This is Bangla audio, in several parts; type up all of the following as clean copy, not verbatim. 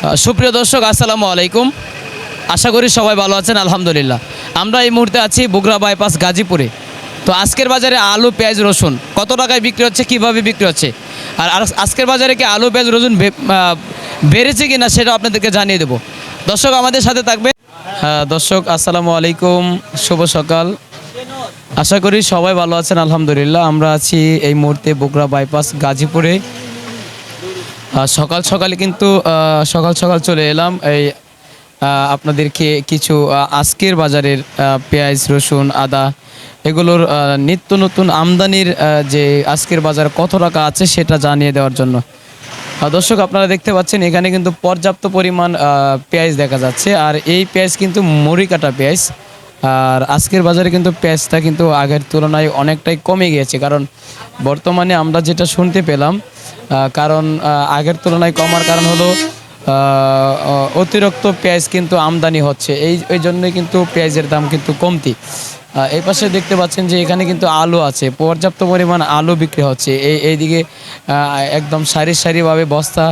সুপ্রিয় দর্শক, আসসালামু আলাইকুম। আশা করি সবাই ভালো আছেন, আলহামদুলিল্লাহ। আমরা এই মুহূর্তে আছি বগুড়া বাইপাস গাজীপুরে। তো আজকের বাজারে আলু, পেঁয়াজ, রসুন কত টাকায় বিক্রি হচ্ছে, কিভাবে বিক্রি হচ্ছে, আর আজকের বাজারে কি আলু, পেঁয়াজ, রসুন বেড়েছে কি না সেটা আপনাদেরকে জানিয়ে দেবো। দর্শক আমাদের সাথে থাকবে। দর্শক আসসালামু আলাইকুম, শুভ সকাল। আশা করি সবাই ভালো আছেন, আলহামদুলিল্লাহ। আমরা আছি এই মুহূর্তে বগুড়া বাইপাস গাজীপুরে। সকাল সকালে কিন্তু সকাল সকাল চলে এলাম এই আপনাদেরকে কিছু আজকের বাজারের পেঁয়াজ, রসুন, আদা এগুলোর নিত্য নতুন আমদানির যে আজকের বাজার কত টাকা আছে সেটা জানিয়ে দেওয়ার জন্য। দর্শক আপনারা দেখতে পাচ্ছেন এখানে কিন্তু পর্যাপ্ত পরিমাণ পেঁয়াজ দেখা যাচ্ছে, আর এই পেঁয়াজ কিন্তু মুড়ি কাটা পেঁয়াজ। আর আজকের বাজারে কিন্তু পেঁয়াজটা কিন্তু আগের তুলনায় অনেকটাই কমে গিয়েছে, কারণ বর্তমানে আমরা যেটা শুনতে পেলাম, কারণ আগের তুলনায় কমার কারণ হলো অতিরিক্ত পেঁয়াজ কিন্তু আমদানি হচ্ছে, এই জন্যই কিন্তু পেঁয়াজের দাম কিন্তু কমতি। এই পাশে দেখতে পাচ্ছেন যে এখানে কিন্তু আলু আছে, পর্যাপ্ত পরিমাণ আলু বিক্রি হচ্ছে। এইদিকে একদম সারি সারিভাবে বস্তা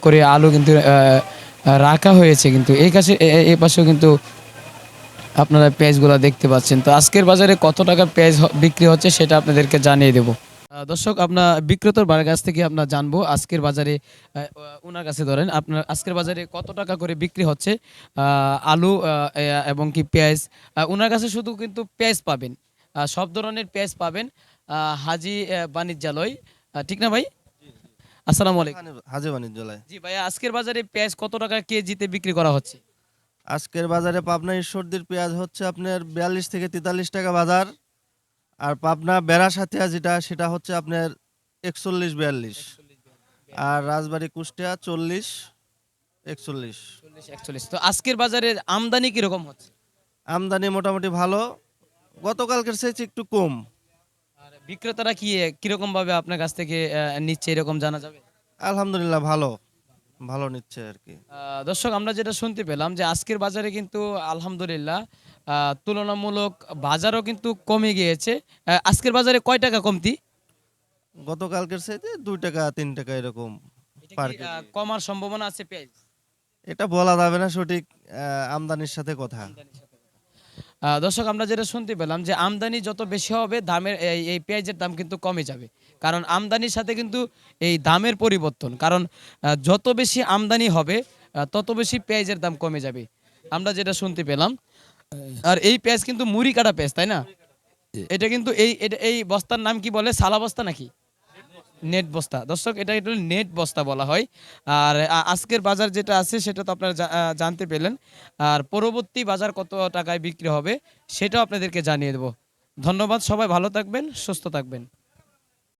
করে আলু কিন্তু রাখা হয়েছে, কিন্তু এই পাশেও কিন্তু আপনারা পেঁয়াজগুলো দেখতে পাচ্ছেন। তো আজকের বাজারে কত টাকা পেঁয়াজ বিক্রি হচ্ছে সেটা আপনাদেরকে জানিয়ে দেবো। দর্শক, আপনার বিক্রেতার বাড়ির কাছ থেকে আপনার জানবো আজকের বাজারে, ওনার কাছে ধরেন আপনার আজকের বাজারে কত টাকা করে বিক্রি হচ্ছে আলু এবং কি পেঁয়াজ। ওনার কাছে শুধু কিন্তু পেঁয়াজ পাবেন, সব ধরনের পেঁয়াজ পাবেন। হাজি বাণিজ্যালয়, ঠিক না ভাই? আসসালামু আলাইকুম। হাজি বাণিজ্যালয়। জি ভাইয়া, আজকের বাজারে পেঁয়াজ কত টাকা কেজিতে বিক্রি করা হচ্ছে? আজকের বাজারে পাবনা ঈশ্বরদীর পেঁয়াজ হচ্ছে আপনার 42 থেকে 43 টাকা বাজার। আর পাবনা বেড়াসাথিয়া যেটা সেটা হচ্ছে আপনার 41-42। আর রাজবাড়ী কুষ্টিয়া 40-41। 41 তো আজকের বাজারে আমদানি কিরকম হচ্ছে? আমদানি মোটামুটি ভালো, গতকালকের চেয়ে একটু কম। আর বিক্রেতারা কিরকম ভাবে আপনার কাছ থেকে নিচ্ছে, এরকম জানা যাবে? আলহামদুলিল্লাহ ভালো ভালো নিচ্ছে আর কি। দর্শক, আমরা যেটা শুনতে পেলাম যে আজকের বাজারে কিন্তু আলহামদুলিল্লাহ তুলনামূলক বাজারও কিন্তু কমে গিয়েছে। আজকের বাজারে কয় টাকা কমতি? গতকালকের চাইতে 2 টাকা 3 টাকা এরকম এটা পার কি কেজি। কমার সম্ভাবনা আছে পেঁয়াজ? এটা বলা যাবে না সঠিক, আমদানির সাথে কথা। দর্শক, আমরা যেটা শুনতে পেলাম যে আমদানি যত বেশি হবে দামের এই পেঁয়াজের দাম কিন্তু কমে যাবে, কারণ আমদানির সাথে কিন্তু এই দামের পরিবর্তন, কারণ যত বেশি আমদানি হবে তত বেশি পেঁয়াজের দাম কমে যাবে, আমরা যেটা শুনতে পেলাম। আর এই পেঁয়াজ কিন্তু মুড়ি কাটা পেঁয়াজ, তাই না? এটা কিন্তু এই বস্তার নাম কি বলে, সালা বস্তা নাকি নেট বস্তা? দর্শক, এটা একটু নেট বস্তা বলা হয়। আর আজকের বাজার যেটা আছে সেটা তো আপনারা জানতে পেলেন। আর পরবর্তী বাজার কত টাকায় বিক্রি হবে সেটাও আপনাদেরকে জানিয়ে দেবো। ধন্যবাদ, সবাই ভালো থাকবেন, সুস্থ থাকবেন।